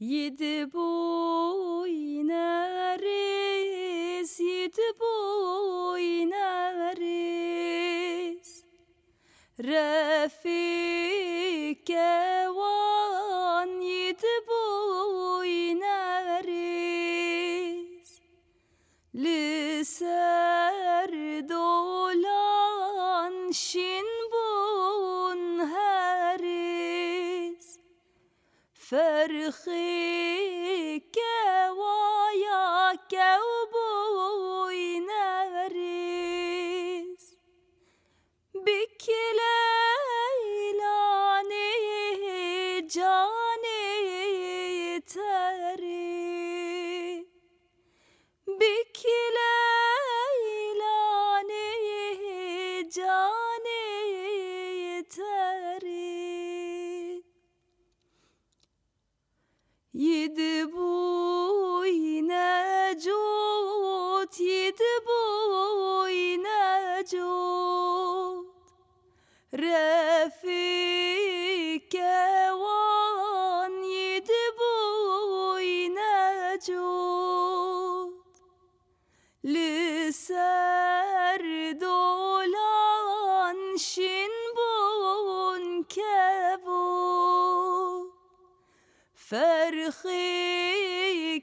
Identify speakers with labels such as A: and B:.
A: Yedi boynarız, yedi boynarız. Refik Evan yedi boynarız. Liser dolan şinbun heriz. Ferhi kevaya kevboyneriz. Bikleylani cani teri. Bikleylani cani teri. Yedi boyne cot, yedi boyne cot. Refik Evan yedi boyne cot. Liser dolan şinbun kebot. Ferhi